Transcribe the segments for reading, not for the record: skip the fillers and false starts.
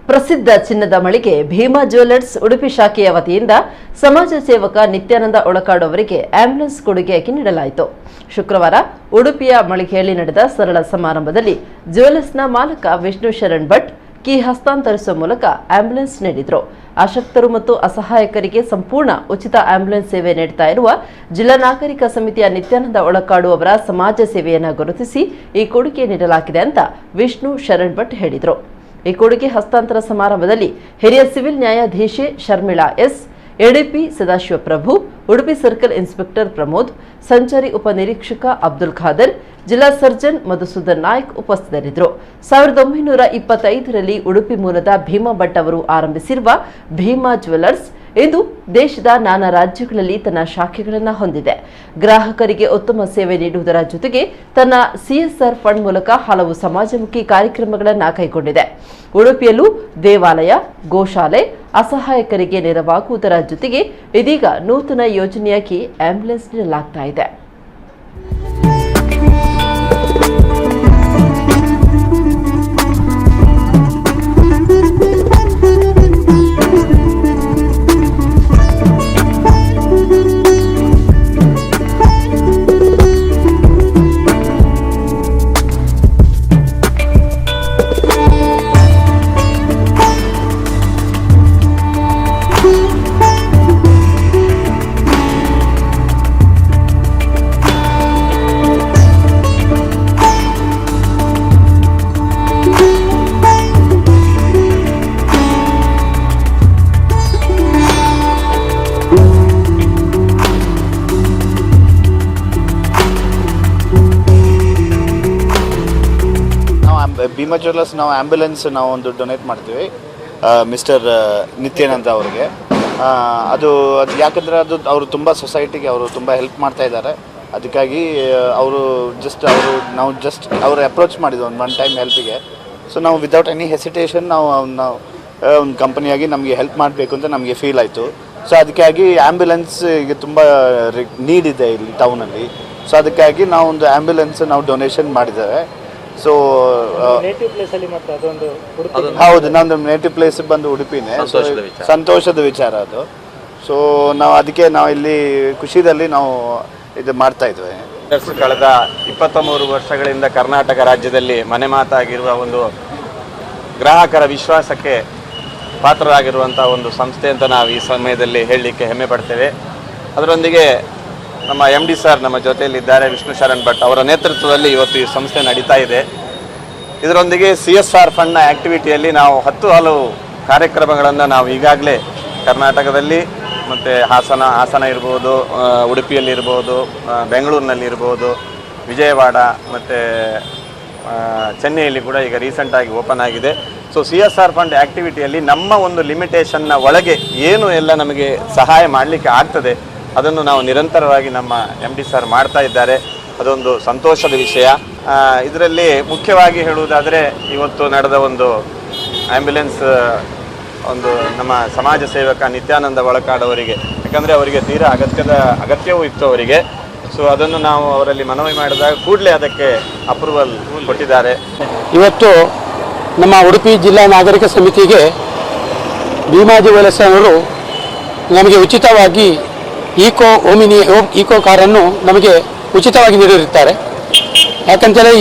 ಪ್ರಸಿದ್ಧ ಚಿನ್ನದ ಮಳಿಗೆ ಭೀಮಾ ಜ್ಯುವೆಲರ್ಸ್ ಉಡುಪಿ ಶಾಖೆಯ ವತಿಯಿಂದ ಸಮಾಜ ಸೇವಕ ನಿತ್ಯಾನಂದ ಒಳಕಾಡು ಅವರಿಗೆ ಆಂಬ್ಯುಲೆನ್ಸ್ ಕೊಡುಗೆಯಾಗಿ ನೀಡಲಾಯಿತು. ಶುಕ್ರವಾರ ಉಡುಪಿಯ ಮಳಿಗೆಯಲ್ಲಿ ನಡೆದ ಸರಳ ಸಮಾರಂಭದಲ್ಲಿ ಜ್ಯುವೆಲರ್ಸ್ನ ಮಾಲಕ ವಿಷ್ಣು ಶರಣ್ ಭಟ್ ಕೀ ಹಸ್ತಾಂತರಿಸುವ ಮೂಲಕ ಆಂಬ್ಯುಲೆನ್ಸ್ ನೀಡಿದರು. ಅಶಕ್ತರು ಮತ್ತು ಅಸಹಾಯಕರಿಗೆ ಸಂಪೂರ್ಣ ಉಚಿತ ಆಂಬ್ಯುಲೆನ್ಸ್ ಸೇವೆ ನೀಡುತ್ತಾ ಇರುವ ಜಿಲ್ಲಾ ನಾಗರಿಕ ಸಮಿತಿಯ ನಿತ್ಯಾನಂದ ಒಳಕಾಡು ಅವರ ಸಮಾಜ ಸೇವೆಯನ್ನು ಗುರುತಿಸಿ ಈ ಕೊಡುಗೆ ನೀಡಲಾಗಿದೆ ಅಂತ ವಿಷ್ಣು ಶರಣ್ ಭಟ್ ಹೇಳಿದರು. ಈ ಕೊಡುಗೆ ಹಸ್ತಾಂತರ ಸಮಾರಂಭದಲ್ಲಿ ಹಿರಿಯ ಸಿವಿಲ್ ನ್ಯಾಯಾಧೀಶೆ Sharmila S, ADP Sadashivaprabhu, Udupi circle inspector Pramod, ಸಂಚಾರಿ ಉಪನಿರೀಕ್ಷಕ ಅಬ್ದುಲ್ ಖಾದರ್, ಜಿಲ್ಲಾ ಸರ್ಜನ್ ಮಧುಸೂದನ್ ನಾಯ್ಕ್ ಉಪಸ್ಥಿತರಿದ್ದರು. 1925ರಲ್ಲಿ ಉಡುಪಿ ಮೂಲದ ಭೀಮಾ ಭಟ್ ಅವರು ಆರಂಭಿಸಿರುವ ಭೀಮಾ ಜ್ಯುವೆಲರ್ಸ್ ಇಂದು ದೇಶದ ನಾನಾ ರಾಜ್ಯಗಳಲ್ಲಿ ತನ್ನ ಶಾಖೆಗಳನ್ನು ಹೊಂದಿದೆ. ಗ್ರಾಹಕರಿಗೆ ಉತ್ತಮ ಸೇವೆ ನೀಡುವುದರ ಜೊತೆಗೆ ತನ್ನ ಸಿಎಸ್ಆರ್ ಫಂಡ್ ಮೂಲಕ ಹಲವು ಸಮಾಜಮುಖಿ ಕಾರ್ಯಕ್ರಮಗಳನ್ನು ಕೈಗೊಂಡಿದೆ. ಉಡುಪಿಯಲ್ಲೂ ದೇವಾಲಯ, ಗೋಶಾಲೆ, ಅಸಹಾಯಕರಿಗೆ ನೆರವಾಗುವುದರ ಜೊತೆಗೆ ಇದೀಗ ನೂತನ ಯೋಜನೆಯಾಗಿ ಆಂಬ್ಯುಲೆನ್ಸ್ ನೀಡಲಾಗ್ತಾ ಇದೆ. ಭೀಮಾ ಜ್ಯುವೆಲರ್ಸ್ ನಾವು ಆ್ಯಂಬುಲೆನ್ಸ್ ನಾವು ಒಂದು ಡೊನೇಟ್ ಮಾಡ್ತೀವಿ ಮಿಸ್ಟರ್ ನಿತ್ಯಾನಂದ ಅವರಿಗೆ. ಅದು ಯಾಕಂದರೆ ಅವರು ತುಂಬ ಸೊಸೈಟಿಗೆ ಅವರು ತುಂಬ ಹೆಲ್ಪ್ ಮಾಡ್ತಾ ಇದ್ದಾರೆ. ಅದಕ್ಕಾಗಿ ನಾವು ಅವರು ಅಪ್ರೋಚ್ ಮಾಡಿದ್ವಿ ಒನ್ ಟೈಮ್ ಹೆಲ್ಪಿಗೆ. ಸೊ ನಾವು ವಿದೌಟ್ ಎನಿ ಹೆಸಿಟೇಷನ್ ನಾವು ಒಂದು ಕಂಪನಿಯಾಗಿ ನಮಗೆ ಹೆಲ್ಪ್ ಮಾಡಬೇಕು ಅಂತ ನಮಗೆ ಫೀಲ್ ಆಯಿತು. ಸೊ ಅದಕ್ಕಾಗಿ ಆ್ಯಂಬುಲೆನ್ಸ್ಗೆ ತುಂಬ ನೀಡ್ ಇದೆ ಇಲ್ಲಿ ಟೌನಲ್ಲಿ. ಸೊ ಅದಕ್ಕಾಗಿ ನಾವು ಒಂದು ಆ್ಯಂಬುಲೆನ್ಸ್ ನಾವು ಡೊನೇಷನ್ ಮಾಡಿದ್ದೇವೆ. ಸೊ ಹೌದು, ನಮ್ಮದು ನೇಟಿವ್ ಪ್ಲೇಸ್ ಬಂದು ಉಡುಪಿನೇ. ಸಂತೋಷದ ವಿಚಾರ ಅದು. ಸೊ ನಾವು ಇಲ್ಲಿ ಖುಷಿಯಲ್ಲಿ ನಾವು ಇದು ಮಾಡ್ತಾ ಇದ್ವಿ. ಕಳೆದ 23 ವರ್ಷಗಳಿಂದ ಕರ್ನಾಟಕ ರಾಜ್ಯದಲ್ಲಿ ಮನೆ ಮಾತಾಗಿರುವ ಒಂದು ಗ್ರಾಹಕರ ವಿಶ್ವಾಸಕ್ಕೆ ಪಾತ್ರರಾಗಿರುವಂಥ ಒಂದು ಸಂಸ್ಥೆ ಅಂತ ನಾವು ಈ ಸಮಯದಲ್ಲಿ ಹೇಳಲಿಕ್ಕೆ ಹೆಮ್ಮೆ ಪಡ್ತೇವೆ. ಅದರೊಂದಿಗೆ ನಮ್ಮ MD ಸರ್ ನಮ್ಮ ಜೊತೆಯಲ್ಲಿದ್ದಾರೆ, ವಿಷ್ಣು ಶರಣ್ ಭಟ್ ಅವರ ನೇತೃತ್ವದಲ್ಲಿ ಇವತ್ತು ಈ ಸಂಸ್ಥೆ ನಡೀತಾ ಇದೆ. ಇದರೊಂದಿಗೆ CSR ಫಂಡ್ನ ಆ್ಯಕ್ಟಿವಿಟಿಯಲ್ಲಿ ನಾವು ಹಲವು ಕಾರ್ಯಕ್ರಮಗಳನ್ನು ನಾವು ಈಗಾಗಲೇ ಕರ್ನಾಟಕದಲ್ಲಿ ಮತ್ತು ಹಾಸನ ಇರ್ಬೋದು, ಉಡುಪಿಯಲ್ಲಿರ್ಬೋದು, ಬೆಂಗಳೂರಿನಲ್ಲಿರ್ಬೋದು, ವಿಜಯವಾಡ ಮತ್ತು ಚೆನ್ನೈಯಲ್ಲಿ ಕೂಡ ಈಗ ರೀಸೆಂಟಾಗಿ ಓಪನ್ ಆಗಿದೆ. ಸೊ CSR ಫಂಡ್ ಆ್ಯಕ್ಟಿವಿಟಿಯಲ್ಲಿ ನಮ್ಮ ಒಂದು ಲಿಮಿಟೇಷನ್ನ ಒಳಗೆ ಏನು ಎಲ್ಲ ನಮಗೆ ಸಹಾಯ ಮಾಡಲಿಕ್ಕೆ ಆಗ್ತದೆ ಅದನ್ನು ನಾವು ನಿರಂತರವಾಗಿ ನಮ್ಮ MD ಸರ್ ಮಾಡ್ತಾ ಇದ್ದಾರೆ. ಅದೊಂದು ಸಂತೋಷದ ವಿಷಯ. ಇದರಲ್ಲಿ ಮುಖ್ಯವಾಗಿ ಹೇಳುವುದಾದರೆ ಇವತ್ತು ನಡೆದ ಒಂದು ಆ್ಯಂಬುಲೆನ್ಸ್ ಒಂದು ನಮ್ಮ ಸಮಾಜ ಸೇವಕ ನಿತ್ಯಾನಂದ ಒಳಕಾಡು ಅವರಿಗೆ, ಯಾಕಂದರೆ ಅವರಿಗೆ ತೀರಾ ಅಗತ್ಯವೂ ಇತ್ತು ಅವರಿಗೆ. ಸೊ ಅದನ್ನು ನಾವು ಅವರಲ್ಲಿ ಮನವಿ ಮಾಡಿದಾಗ ಕೂಡಲೇ ಅದಕ್ಕೆ ಅಪ್ರೂವಲ್ ಕೊಟ್ಟಿದ್ದಾರೆ. ಇವತ್ತು ನಮ್ಮ ಉಡುಪಿ ಜಿಲ್ಲಾ ನಾಗರಿಕ ಸಮಿತಿಗೆ ಭೀಮಾ ಜ್ಯುವೆಲರ್ಸ್ ಅವರು ನಮಗೆ ಉಚಿತವಾಗಿ ಈಕೋ ಕಾರನ್ನು ನಮಗೆ ಉಚಿತವಾಗಿ ನೀಡಿರುತ್ತಾರೆ. ಯಾಕಂತೇಳಿ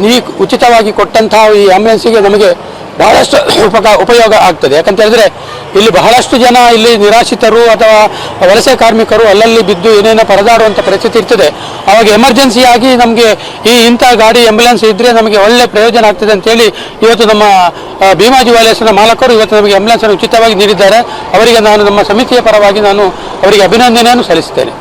ಈ ಉಚಿತವಾಗಿ ಕೊಟ್ಟಂತಹ ಈ ಆಂಬ್ಯುಲೆನ್ಸಿಗೆ ನಮಗೆ ಬಹಳಷ್ಟು ಉಪಯೋಗ ಆಗ್ತದೆ. ಯಾಕಂತೇಳಿದ್ರೆ ಇಲ್ಲಿ ಬಹಳಷ್ಟು ಜನ ಇಲ್ಲಿ ನಿರಾಶ್ರಿತರು ಅಥವಾ ವಲಸೆ ಕಾರ್ಮಿಕರು ಅಲ್ಲಲ್ಲಿ ಬಿದ್ದು ಏನೇನೋ ಪರದಾಡುವಂಥ ಪರಿಸ್ಥಿತಿ ಇರ್ತದೆ. ಆವಾಗ ಎಮರ್ಜೆನ್ಸಿಯಾಗಿ ನಮಗೆ ಇಂಥ ಗಾಡಿ ಆಂಬ್ಯುಲೆನ್ಸ್ ಇದ್ದರೆ ನಮಗೆ ಒಳ್ಳೆ ಪ್ರಯೋಜನ ಆಗ್ತದೆ ಅಂತೇಳಿ ಇವತ್ತು ನಮ್ಮ ಭೀಮಾ ಜ್ಯುವೆಲರ್ಸ್ನ ಮಾಲಕರು ಇವತ್ತು ನಮಗೆ ಆಂಬ್ಯುಲೆನ್ಸನ್ನು ಉಚಿತವಾಗಿ ನೀಡಿದ್ದಾರೆ. ಅವರಿಗೆ ನಾನು ನಮ್ಮ ಸಮಿತಿಯ ಪರವಾಗಿ ನಾನು ಅವರಿಗೆ ಅಭಿನಂದನೆಯನ್ನು ಸಲ್ಲಿಸುತ್ತೇನೆ.